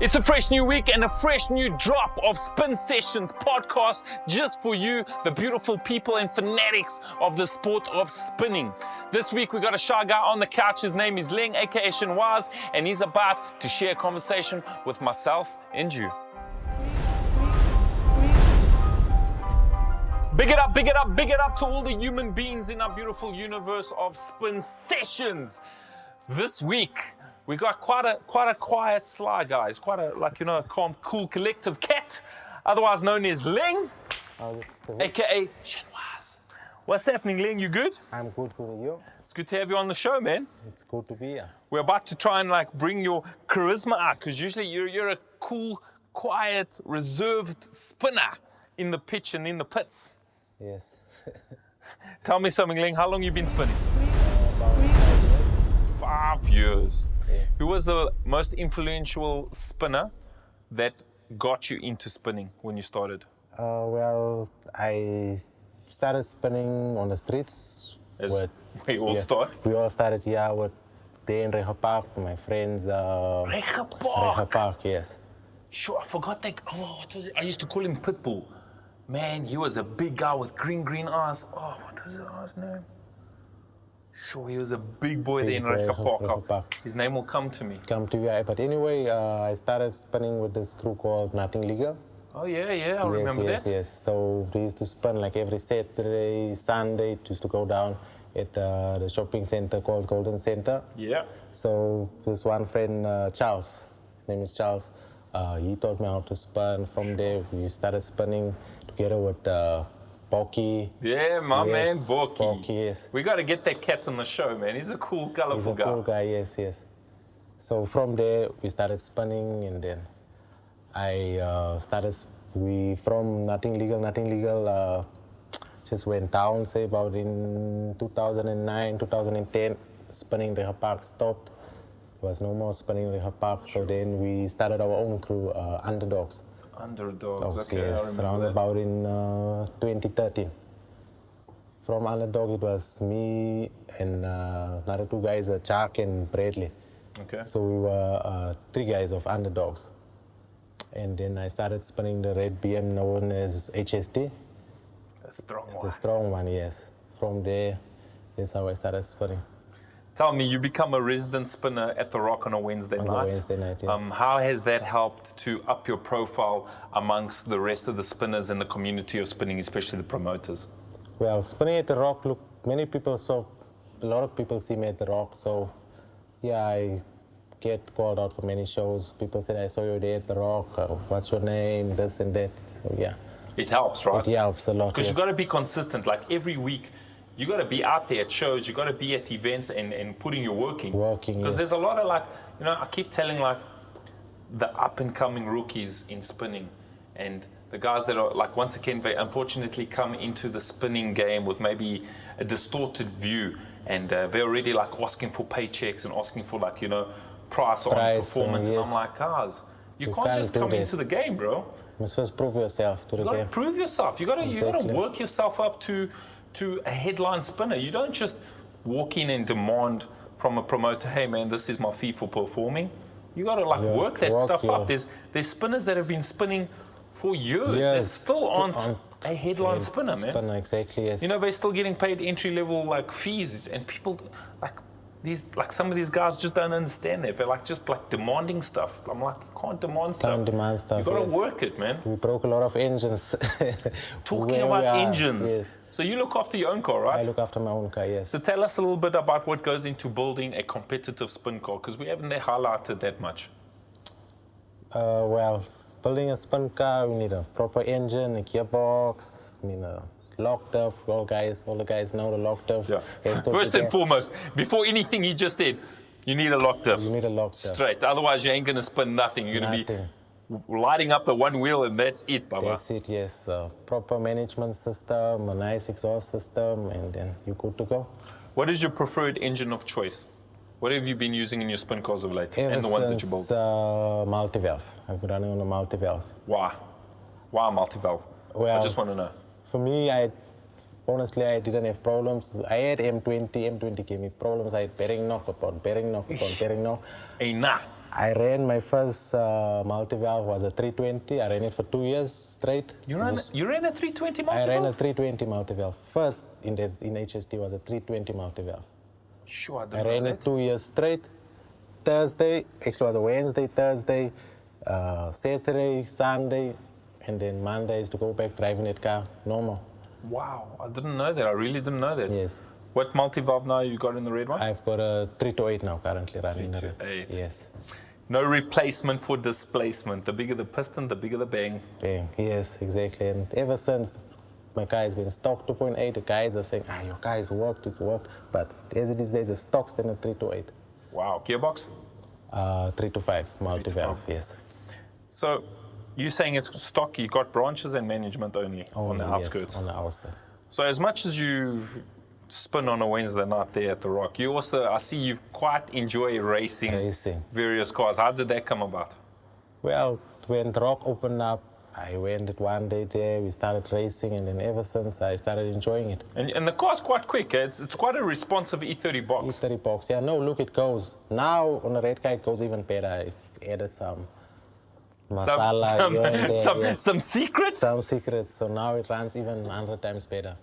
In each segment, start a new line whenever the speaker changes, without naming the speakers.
It's a fresh new week and a fresh new drop of Spin Sessions podcast just for you, the beautiful people and fanatics of the sport of spinning. This week we got a shy guy on the couch. His name is Leng, aka Chinoise, and he's about to share a conversation with myself and you. Big it up, big it up, big it up to all the human beings in our beautiful universe of Spin Sessions. This week, we got quite a quiet sly guys, quite a calm, cool, collective cat, otherwise known as Leng, aka Chinoise. What's happening, Leng? You good?
I'm good, you?
It's good to have you on the show, man.
It's good to be here.
We're about to try and bring your charisma out, because usually you're a cool, quiet, reserved spinner in the pitch and in the pits.
Yes.
Tell me something, Leng. How long you been spinning?
About 5 years.
5 years.
Yes.
Who was the most influential spinner that got you into spinning when you started?
Well, I started spinning on the streets.
We all start.
We all started here with day in Reha Park, my friends.
Reha Park?
Reha Park, yes.
Sure, I forgot that. Oh, what was it? I used to call him Pitbull. Man, he was a big guy with green eyes. Oh, what was his guy's name? Sure, he was a big boy there in Reha Park. His name will come to me.
Come to you. But anyway, I started spinning with this crew called Nothing Legal.
Oh, yeah, I remember that.
Yes. So we used to spin like every Saturday, Sunday. It used to go down at the shopping center called Golden Center.
Yeah.
So this one friend, Charles, his name is Charles, he taught me how to spin. From there, we started spinning together with Boki.
Yeah, my man, Boki.
Boki, yes.
We got to get that cat on the show, man. He's a cool, colorful guy.
He's a cool guy, yes. So from there, we started spinning, and then I from Nothing Legal, just went down, say about in 2009, 2010, spinning Reha Park stopped. There was no more spinning Reha Park, so then we started our own crew, Underdogs.
Underdogs, okay,
yes,
I remember
around about in 2013. From Underdog, it was me and another 2 guys, Chuck and Bradley.
Okay.
So we were 3 guys of Underdogs. And then I started spinning the red BM known as HST.
The strong one.
The strong one, yes. From there, that's how I started spinning.
Tell me, you become a resident spinner at the Rock on a Wednesday night.
On a Wednesday night, yes.
How has that helped to up your profile amongst the rest of the spinners in the community of spinning, especially the promoters?
Well, spinning at the Rock, look, a lot of people see me at the Rock, so yeah, I get called out for many shows. People said, I saw you there at the Rock, what's your name, this and that, so yeah.
It helps, right?
It helps a lot,
because
yes.
You've got to be consistent, like every week. You got to be out there at shows, you got to be at events and putting your work in. Because there's a lot of I keep telling the up and coming rookies in spinning, and the guys that are once again, they unfortunately come into the spinning game with maybe a distorted view, and they're already asking for paychecks and asking for price on performance.
Yes.
And I'm like, guys, you can't just come into the game, bro.
You must first prove yourself to the game.
You got to prove yourself. You got to work yourself up to a headline spinner. You don't just walk in and demand from a promoter, hey man, this is my fee for performing. You got to work that stuff up. There's spinners that have been spinning for years that still aren't a headline spinner, man.
Spinner, exactly, yes.
They're still getting paid entry level fees, and people some of these guys just don't understand that. They're just demanding stuff. I'm like, you can't demand stuff.
Can't demand stuff.
You got to work it, man.
We broke a lot of engines.
Talking about engines.
Yes.
So you look after your own car, right?
I look after my own car, yes.
So tell us a little bit about what goes into building a competitive spin car, because we haven't highlighted that much.
Well, building a spin car, we need a proper engine, a gearbox, lock dove. All the guys know the lock dove.
Yeah. First and foremost, before anything he just said, you need a lock dove.
You need a lock dove.
Straight. Otherwise, you ain't going to spin nothing. You're going to be lighting up the one wheel, and that's it, Baba.
That's it, yes. Proper management system, a nice exhaust system, and then you're good to go.
What is your preferred engine of choice? What have you been using in your spin cars of late?
Ever
and the ones that you build?
Multi-valve. I've been running on a multi-valve.
Why? Why multi-valve?
Well,
I just want to know.
For me, honestly, I didn't have problems. I had M20 gave me problems. I had bearing knock upon bearing knock upon bearing knock.
Hey, nah.
I ran my first multi-valve was a 320. I ran it for 2 years straight.
You ran a 320
I
multi-valve?
ran a 320 multi-valve. First in HST was a 320 multi-valve.
Sure,
I ran it 2 years straight. Thursday, actually it was a Wednesday, Thursday, Saturday, Sunday, and then Monday is to go back driving that car normal.
Wow, I didn't know that. I really didn't know that.
Yes.
What multi-valve now you got in the red one?
I've got a 328 now currently running.
328.
Yes.
No replacement for displacement. The bigger the piston, the bigger the bang.
Bang. Yes, exactly. And ever since my car has been stock 2.8, the guys are saying, your car is worked, it's worked. But as it is, there's a stock standard 328.
Wow. Gearbox?
325 multi-valve, yes.
So you're saying it's stock, you got branches and management only on the outskirts?
Yes, on the outside.
So as much as you spin on a Wednesday night there at the Rock, you also, I see you quite enjoy racing various cars. How did that come about?
Well, when the Rock opened up, I went it one day there, we started racing, and then ever since I started enjoying it.
And the car's quite quick, eh? It's quite a responsive E30 box.
E30 box, yeah, no, look, it goes. Now on the red car, it goes even better. I added some masala,
some secrets?
Some secrets, so now it runs even 100 times better.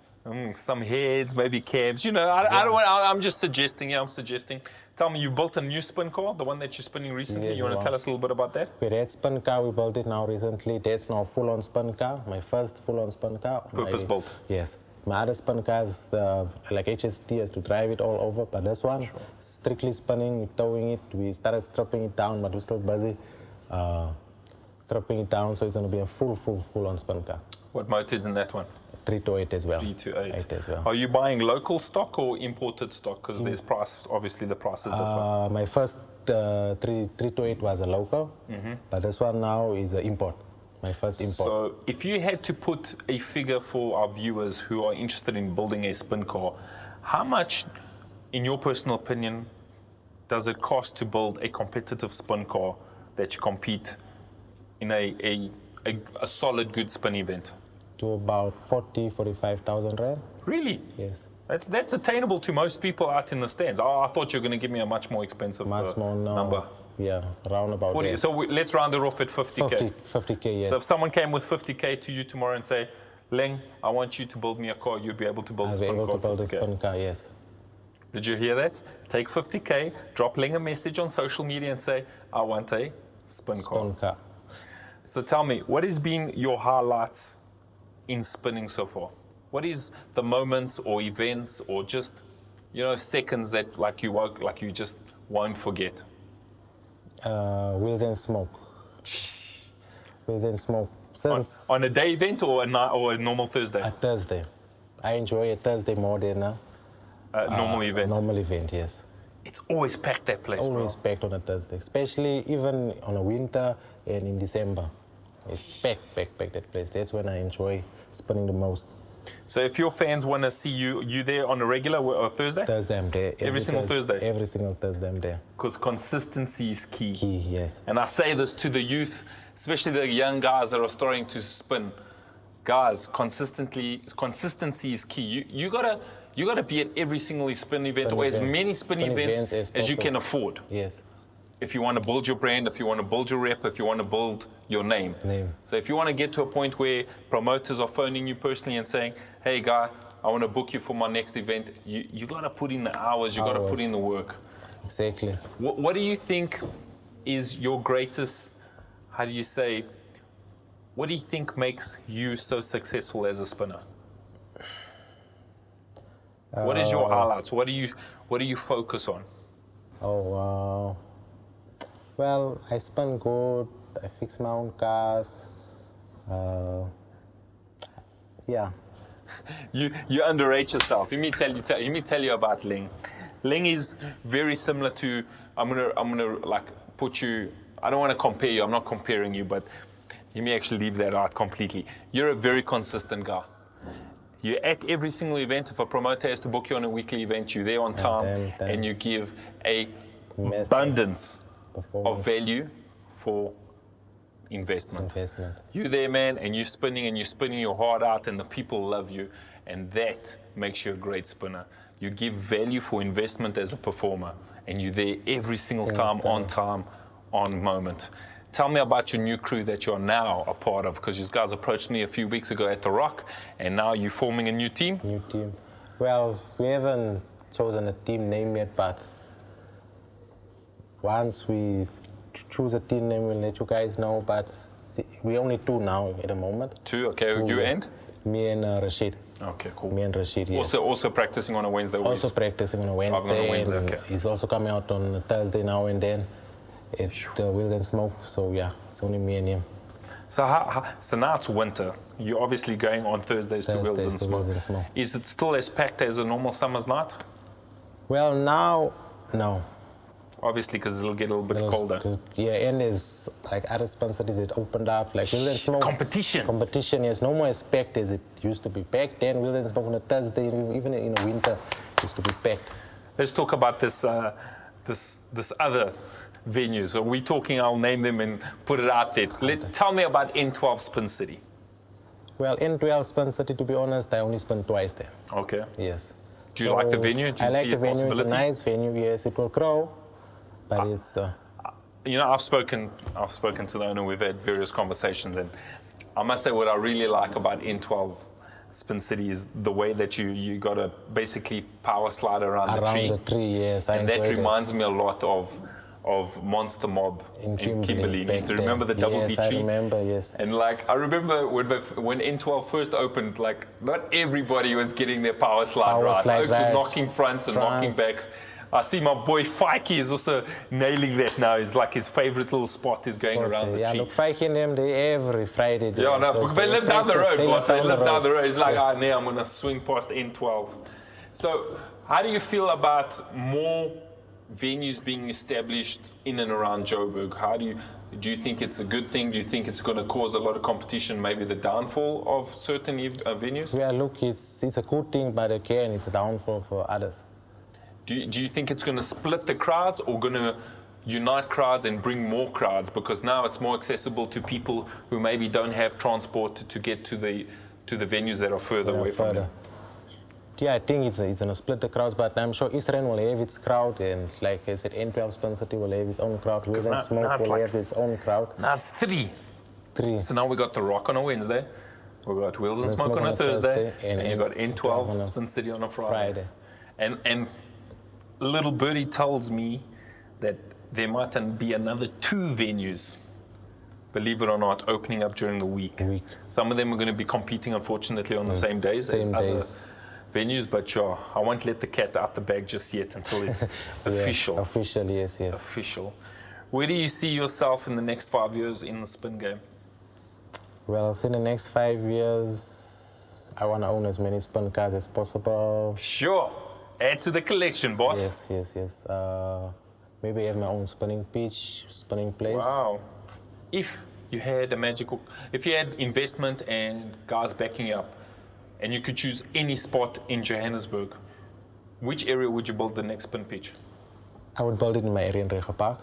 Some heads, maybe cabs. You know, I don't want. I'm just suggesting. Yeah, I'm suggesting. Tell me, you built a new spin car, the one that you're spinning recently.
Yes,
you want to tell us a little bit about that?
With that spin car, we built it now recently. That's now full-on spin car. My first full-on spin car.
Purpose-built.
Yes. My other spin cars, like HST, has to drive it all over. But this one, strictly spinning, towing it. We started stripping it down, but we're still busy stripping it down. So it's going to be a full-on spin car.
What motor is in that one?
328 as well.
328
as well.
Are you buying local stock or imported stock? Because there's price, obviously the price is different.
My first 328 was a local, but this one now is an import. My first import.
So if you had to put a figure for our viewers who are interested in building a spin car, how much, in your personal opinion, does it cost to build a competitive spin car that you compete in a solid, good spin event?
To about 45,000 rand.
Really?
Yes.
That's attainable to most people out in the stands. Oh, I thought you were going to give me a much more expensive number.
Yeah, around about 40, there.
So let's round it off at 50K.
50K, yes.
So if someone came with 50K to you tomorrow and say, Leng, I want you to build me a car, you'd be able to build a spin car.
I'll be able to build a spin car, yes.
Did you hear that? Take 50K, drop Leng a message on social media and say, I want a spin car. So tell me, what has been your highlights in spinning so far? What is the moments or events or just, seconds that you just won't forget?
Wheels and smoke. Wheels and smoke.
On a day event or a normal Thursday?
A Thursday. I enjoy a Thursday more than a
normal event.
Normal event, yes.
It's always packed that place.
It's always packed on a Thursday, especially even on a winter and in December. It's packed that place. That's when I enjoy spinning the most.
So if your fans want to see you there on a regular Thursday?
Thursday I'm there.
Every single Thursday?
Every single Thursday I'm there.
Because consistency is key.
Key, yes.
And I say this to the youth, especially the young guys that are starting to spin. Guys, consistency is key. You gotta be at every single spin event or as many spin events as you can afford.
Yes.
If you want to build your brand, if you want to build your rep, if you want to build your name. So if you want to get to a point where promoters are phoning you personally and saying, hey guy, I want to book you for my next event, you got to put in the hours, you got to put in the work.
Exactly.
What do you think is your greatest, what do you think makes you so successful as a spinner? What is your highlights? What do you focus on?
Well, I spin good. I fix my own cars. Yeah.
You underrate yourself. Let me tell you about Leng. Leng is very similar to. I'm gonna like put you. I don't want to compare you. I'm not comparing you, but let me actually leave that out completely. You're a very consistent guy. You're at every single event. If a promoter has to book you on a weekly event, you're there on time, and you give a abundance of value for investment. You're there, man, and you're spinning your heart out, and the people love you, and that makes you a great spinner. You give value for investment as a performer, and you're there every single time, on time, on moment. Tell me about your new crew that you're now a part of, because you guys approached me a few weeks ago at the Rock, and now you're forming a new team.
New team. Well, we haven't chosen a team name yet, but once we choose a team name, we'll let you guys know. But we only two now at the moment.
Two, okay. You and?
Me and Rashid.
Okay, cool.
Me and Rashid, yes.
Also practicing on a Wednesday.
Also practicing on a Wednesday.
Okay.
He's also coming out on a Thursday now and then at Wheels and Smoke. So yeah, it's only me and him.
So now it's winter. You're obviously going on Thursdays to Wheels and Smoke. Is it still as packed as a normal summer's night?
Well, now, no.
Obviously, because it'll get a little bit colder.
Yeah, and there's like other sponsors that opened up, like Wheels and Smoke. Competition, yes. No more as packed as it used to be. Back then, Wheels and Smoke on a Thursday, even in the winter, used to be packed.
Let's talk about this other venues. Are we talking? I'll name them and put it out there. Tell me about N12 Spin City.
Well, N12 Spin City, to be honest, I only spun twice there.
Okay.
Yes.
Do you like the venue? Do you
I like
see
the venue.
Possibility?
It's a nice venue. Yes, it will grow, but it's.
You know, I've spoken to the owner. We've had various conversations, and I must say, what I really like about N12 Spin City is the way that you got to basically power slide around the tree.
Around the tree, yes.
And that reminds me a lot of Monster Mob in Kimberley. You used to remember the double D tree?
Yes, I remember, yes.
And like, I remember when N12 first opened, like, not everybody was getting their power slide right. Folks were knocking fronts and knocking backs. I see my boy Fikey is also nailing that now. It's like his favorite little spot is going around the tree.
Yeah, look, Fikey and them, they every Friday.
Yeah, no, because they live down the road, boss. They live down the road. It's like, I'm going to swing past N12. So, how do you feel about more venues being established in and around Joburg? Do you think it's a good thing? Do you think it's going to cause a lot of competition, maybe the downfall of certain venues?
Yeah, look, it's a good thing, but again, it's a downfall for others.
Do you think it's going to split the crowds or going to unite crowds and bring more crowds? Because now it's more accessible to people who maybe don't have transport to get to the venues that are further away from them.
Yeah, I think it's going to split the crowds, but I'm sure Israel will have its crowd, and like I said, N12 Spin City will have its own crowd. Wheels and Smoke will have its own crowd.
Now it's three. So now we got the Rock on a Wednesday, we got Wheels and Smoke on a Thursday, and you got N12 Spin City on a Friday. And little birdie tells me that there might be another 2 venues, believe it or not, opening up during the week. Some of them are going to be competing, unfortunately, on the same days as other venues, but sure, I won't let the cat out the bag just yet until it's official.
Official, yes.
Official. Where do you see yourself in the next 5 years in the spin game?
Well, in the next 5 years, I want to own as many spin cars as possible.
Sure. Add to the collection, boss.
Yes. Maybe have my own spinning pitch, spinning place.
Wow. If you had investment and guys backing you up, and you could choose any spot in Johannesburg, which area would you build the next spin pitch?
I would build it in my area in Reho Park.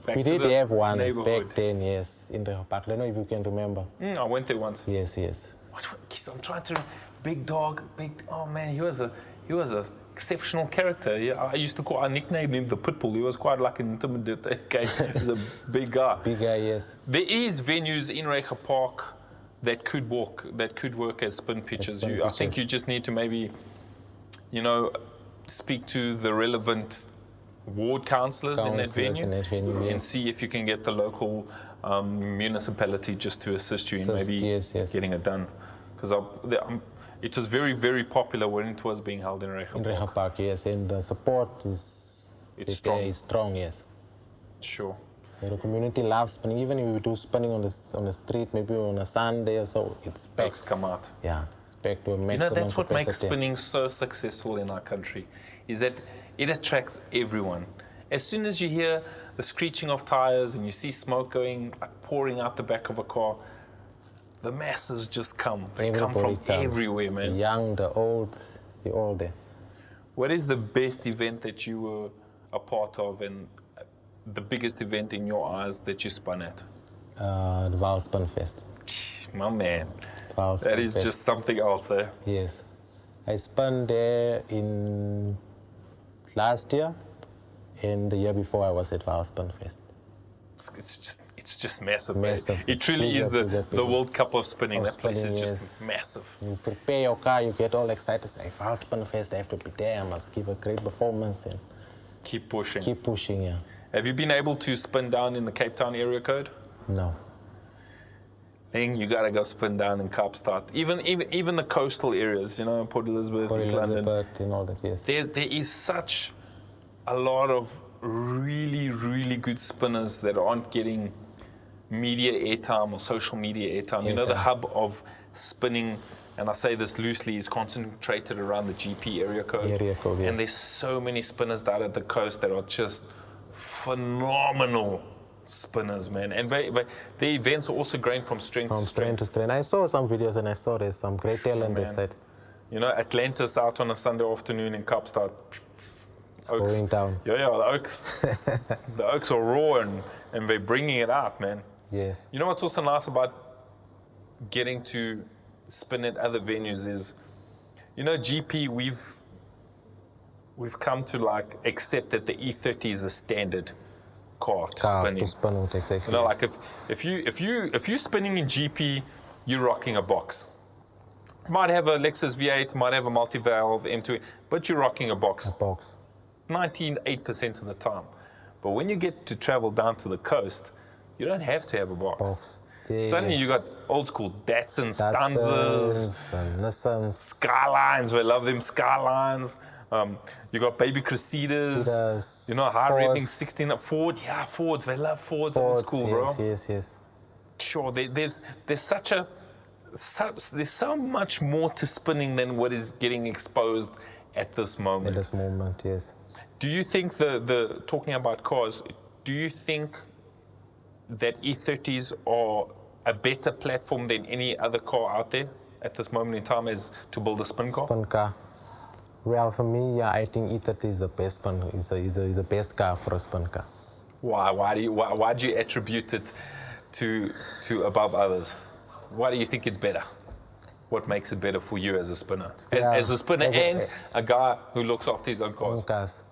We
did have one back then, yes, in Reho Park. I don't know if you can remember.
I went there once.
Yes.
I'm trying to. Big dog. Oh man, he was a exceptional character. Yeah, I nicknamed him the Pitbull. He was quite like an intimidating guy. He's a big guy.
Big guy, yes.
There is venues in Reho Park that could work as spin pitches. I think you just need to maybe, speak to the relevant ward councillors in that venue, and see if you can get the local municipality just to assist you in maybe getting it done. Because it was very, very popular when it was being held in Reho Park.
In Reho Park, yes, and the support is strong, yes.
Sure.
So the community loves spinning. Even if we do spinning on the street, maybe on a Sunday or so, it's packed.
Folks come out.
Yeah, it's packed to a maximum capacity.
That's what makes spinning so successful in our country, is that it attracts everyone. As soon as you hear the screeching of tires and you see smoke pouring out the back of a car, the masses just come. They come from everywhere, man.
The young, the old, they're all there.
What is the best event that you were a part of, and the biggest event in your eyes that you spun at?
The Val Spun Fest.
My man.
That
is just something else, eh?
Yes. I spun there in last year, And the year before I was at Spun Fest.
It's just massive.
Massive.
It truly is the World Cup of spinning. That place is
Spinning,
just massive.
You prepare your car, you get all excited, say, Spun Fest, I have to be there, I must give a great performance and
Keep pushing.
keep pushing, yeah.
Have you been able to spin down in the Cape Town area code?
No.
Leng, you gotta go spin down in Kaapstad. Even the coastal areas, you know, Port Elizabeth,
Port
East London.
Elizabeth and all that, yes.
There is such a lot of really, really good spinners that aren't getting media airtime or social media airtime. You know, the hub of spinning, and I say this loosely, is concentrated around the GP area code.
Area code, yes.
And there's so many spinners down at the coast that are just phenomenal spinners, man. And the events are also growing from strength
From
to strength.
strength to strength. I saw some videos and I saw there's some great talent
man.
that side.
You know, Atlantis out on a Sunday afternoon in Kaapstad.
It's going down.
Yeah, the Oaks. The Oaks are raw and they're bringing it out, man.
Yes.
You know what's also nice about getting to spin at other venues is, you know, GP, we've come to like accept that the E30 is a standard car to spinning.
To spin with, exactly.
You know,
yes.
like if you're spinning in GP, you're rocking a box. Might have a Lexus V8, might have a multi-valve M2, but you're rocking a box.
A box.
98% of the time. But when you get to travel down to the coast, you don't have to have a box. Suddenly you got old school Datsuns, Stanzas,
Nissans,
Skylines. We love them Skylines. You got baby Cressidas. You know, high rating 16 Ford. Yeah, Fords. We love Fords. Old school, bro.
Yes.
Sure. There's so much more to spinning than what is getting exposed at this moment.
At this moment, yes.
Do you think the talking about cars? Do you think that E30s are a better platform than any other car out there at this moment in time as to build a spin car?
Spin car. Well, for me, yeah, I think E30 is the best spin. Is the best car for a spin car.
Why? Why do you attribute it to above others? Why do you think it's better? What makes it better for you as a spinner? As a spinner and a guy who looks after his own cars?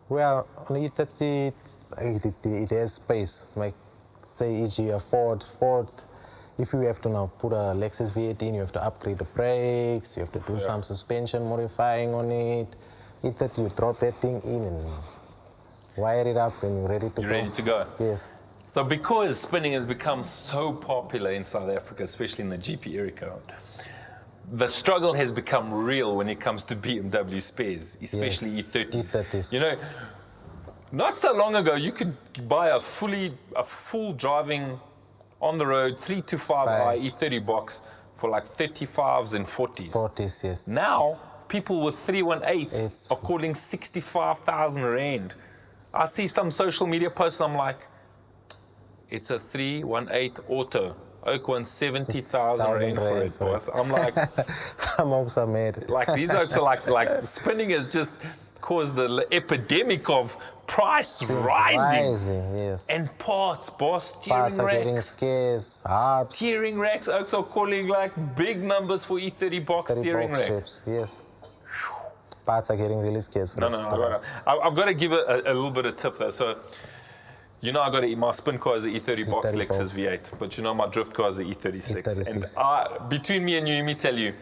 Well, on E30, it has space. Like, say, e.g. a Ford, if you have to now put a Lexus V8 in, you have to upgrade the brakes, you have to do some suspension modifying on it. E30, you drop that thing in and wire it up and you're ready to go.
You're ready to go?
Yes.
So because spinning has become so popular in South Africa, especially in the GP area code, the struggle has become real when it comes to BMW spares, especially E30s. You know, not so long ago, you could buy a full driving on the road 3 to 5i E30 box for like 35s and 40s.
40s, yes.
Now, people with 318s are calling 65,000 rand. I see some social media posts, I'm like, it's a 318 auto. Oak won 70,000 rand for it, boss. I'm like,
some oaks are mad.
Like these oaks are like spinning has just caused the epidemic of price rising.
Yes.
And parts, boss,
Parts are getting scarce. Hubs.
Steering racks, oaks are calling like big numbers for E30 box steering rack.
Ships, yes. Parts are getting really scarce.
I've got to give a little bit of tip though. So, you know, my spin car is an E30 box Lexus V8, but you know my drift car is an E36. And between me and you, let me tell you,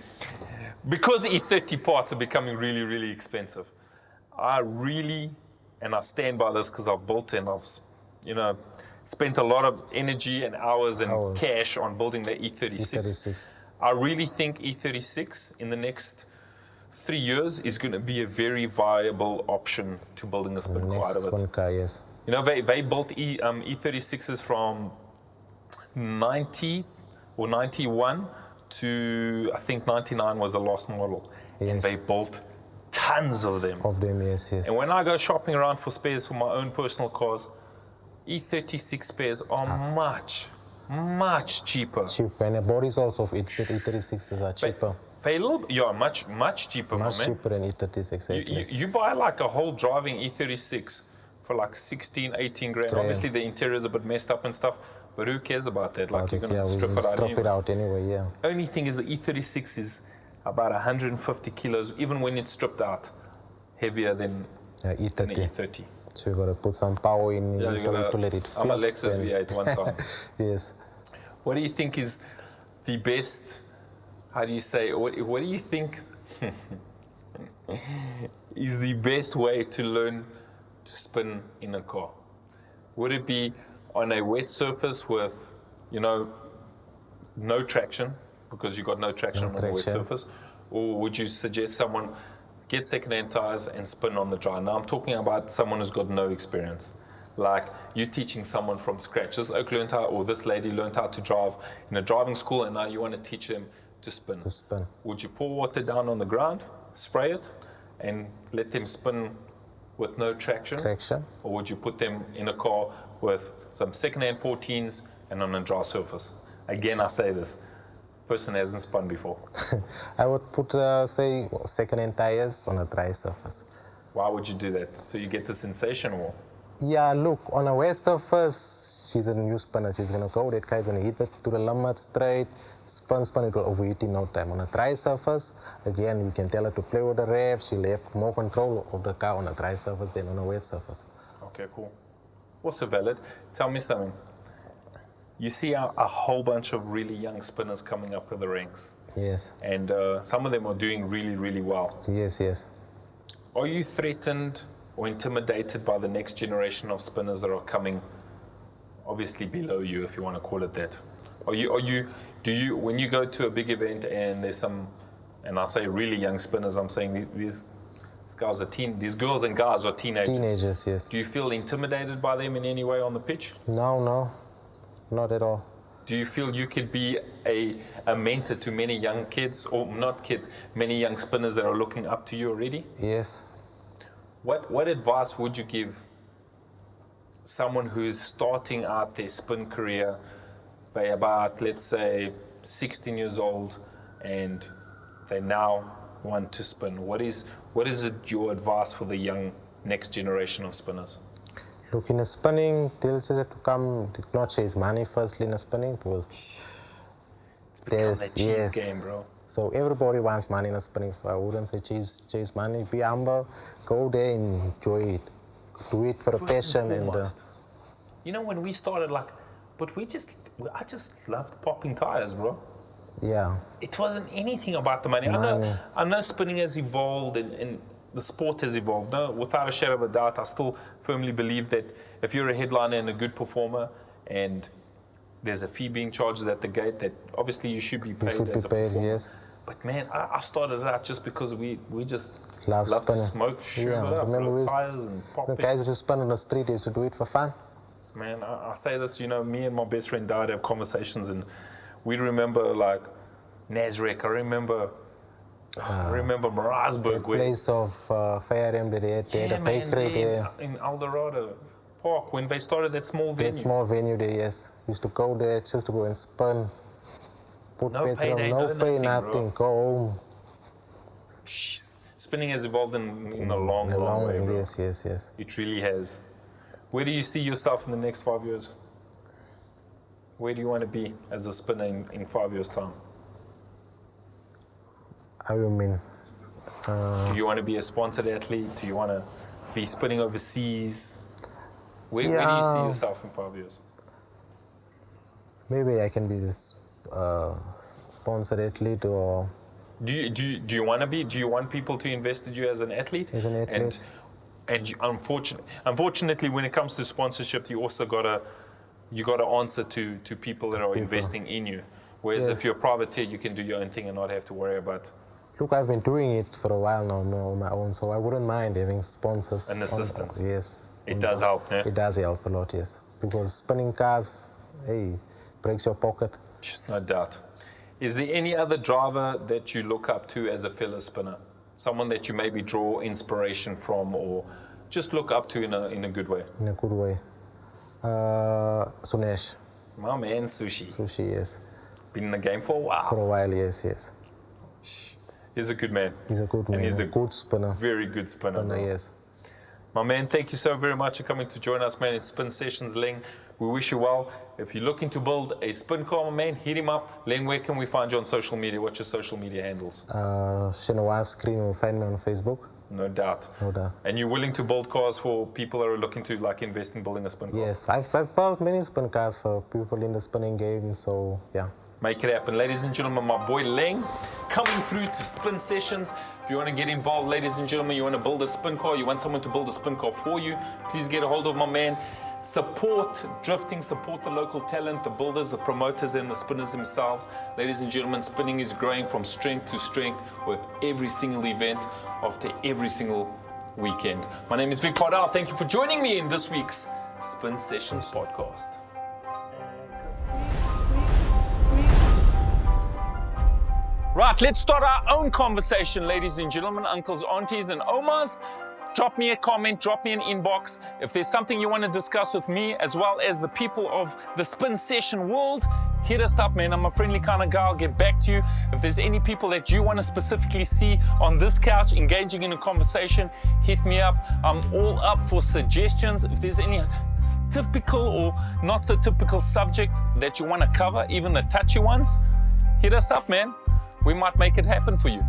because E30 parts are becoming really, really expensive, I stand by this because I've built and I've, you know, spent a lot of energy and hours and cash on building the E36. I really think E36 in the next 3 years is going to be a very viable option to building a spin car out of it.
Spin car, yes.
You know, they built E36s from 90 or 91 to, I think, 99 was the last model. Yes. And they built tons of them.
Yes.
And when I go shopping around for spares for my own personal cars, E36 spares are much cheaper.
And the bodies also of E36s are cheaper.
They much cheaper,
Much cheaper than E36, exactly.
You buy like a whole driving E36 for like 16, 18 grand. Obviously the interior is a bit messed up and stuff, but who cares about that? Like you're going to strip it out
anyway, yeah.
Only thing is the E36 is about 150 kilos, even when it's stripped out, heavier than
E30.
an E30.
So you gotta put some power in
Yeah,
to let it flip.
I'm a Lexus V8 one time.
Yes.
What do you think is the best, how do you say, what do you think is the best way to learn to spin in a car? Would it be on a wet surface with, no traction, because you've got no traction on a wet surface? Or would you suggest someone get second-hand tires and spin on the dry? Now I'm talking about someone who's got no experience. Like you're teaching someone from scratch. This oak learned how, or this lady learned how to drive in a driving school, and now you want to teach them to spin. Would you pour water down on the ground, spray it, and let them spin with no traction? Or would you put them in a car with some second-hand 14s and on a dry surface? Again, I say this, person hasn't spun before.
I would put, say, second-hand tires on a dry surface.
Why would you do that? So you get the sensation, or?
Yeah, look, on a wet surface, she's a new spinner. She's going to go, that guy's going to hit it to the limit straight, spin, it will overheat in no time. On a dry surface, again, you can tell her to play with the rev. She'll have more control of the car on a dry surface than on a wet surface.
Okay, cool. Also valid. Tell me something. You see a whole bunch of really young spinners coming up with the ranks.
Yes.
And some of them are doing really, really well.
Yes, yes.
Are you threatened or intimidated by the next generation of spinners that are coming, obviously below you, if you want to call it that? Do you, when you go to a big event and there's some, and I say really young spinners, I'm saying these guys are these girls and guys are teenagers.
Teenagers, yes.
Do you feel intimidated by them in any way on the pitch?
No, not at all.
Do you feel you could be a mentor to many young kids, or not kids, many young spinners that are looking up to you already?
Yes.
What advice would you give someone who's starting out their spin career? They're about, let's say, 16 years old, and they now want to spin. What is your advice for the young next generation of spinners?
Look, in a spinning, they'll just have to come, not chase money firstly in a spinning, because
it's become a cheese game, bro.
So everybody wants money in a spinning, so I wouldn't say chase money. Be humble, go there and enjoy it. Do it for the passion. And
when we started, I just loved popping tires, bro.
Yeah.
It wasn't anything about the money. I know spinning has evolved and the sport has evolved. No, without a shadow of a doubt, I still firmly believe that if you're a headliner and a good performer, and there's a fee being charged at the gate, that obviously you should be paid as a performer.
Yes.
But man, I started out just because we just
love
to smoke, shoot it up, blow tires and pop
the guys who spin on the street used to do it for fun.
Man, I say this, me and my best friend Dad have conversations, and we remember like Nazareth. I remember Morasburg.
The place of Fairham that they had a bakery there.
In Eldorado Park, when they started that small venue.
That small venue there, yes. Used to go there just to go and spin. Put petrol, no pay, nothing. Go home.
Spinning has evolved in a long way, bro.
Yes.
It really has. Where do you see yourself in the next 5 years? Where do you want to be as a spinner in 5 years' time?
How do you mean?
Do you want to be a sponsored athlete? Do you want to be spinning overseas? Where do you see yourself in 5 years?
Maybe I can be this sponsored athlete, or...
Do you want to be? Do you want people to invest in you as an athlete?
As an athlete.
And unfortunately, when it comes to sponsorship, you also gotta answer to people that are investing in you. Whereas if you're a privateer, you can do your own thing and not have to worry about.
Look, I've been doing it for a while now on my own, so I wouldn't mind having sponsors
and assistance.
Yes,
it does help. Yeah?
It does help a lot, yes. Because spinning cars, breaks your pocket.
No doubt. Is there any other driver that you look up to as a fellow spinner? Someone that you maybe draw inspiration from, or just look up to in a good way?
In a good way. Sunesh.
My man, Sushi.
Sushi, yes.
Been in the game for a while.
For a while, yes.
He's a good man.
He's a good man.
And he's a
good spinner.
Very good spinner.
Yes.
My man, thank you so very much for coming to join us, man. It's Spin Sessions, Leng. We wish you well. If you're looking to build a spin car, my man, hit him up. Leng, where can we find you on social media? What's your social media handles?
Shinowa Screen will find me on Facebook.
No doubt.
No doubt.
And you're willing to build cars for people that are looking to like invest in building a spin car?
Yes, I've built many spin cars for people in the spinning game, so yeah.
Make it happen. Ladies and gentlemen, my boy Leng coming through to Spin Sessions. If you want to get involved, ladies and gentlemen, you want to build a spin car, you want someone to build a spin car for you, please get a hold of my man. Support drifting, support the local talent, the builders, the promoters, and the spinners themselves. Ladies and gentlemen, spinning is growing from strength to strength with every single event after every single weekend. My name is Vic Pardal. Thank you for joining me in this week's Spin Sessions podcast. Right, let's start our own conversation, ladies and gentlemen, uncles, aunties, and omas. Drop me a comment, drop me an inbox. If there's something you want to discuss with me, as well as the people of the Spin Session world, hit us up, man. I'm a friendly kind of guy. I'll get back to you. If there's any people that you want to specifically see on this couch engaging in a conversation, hit me up. I'm all up for suggestions. If there's any typical or not so typical subjects that you want to cover, even the touchy ones, hit us up, man. We might make it happen for you.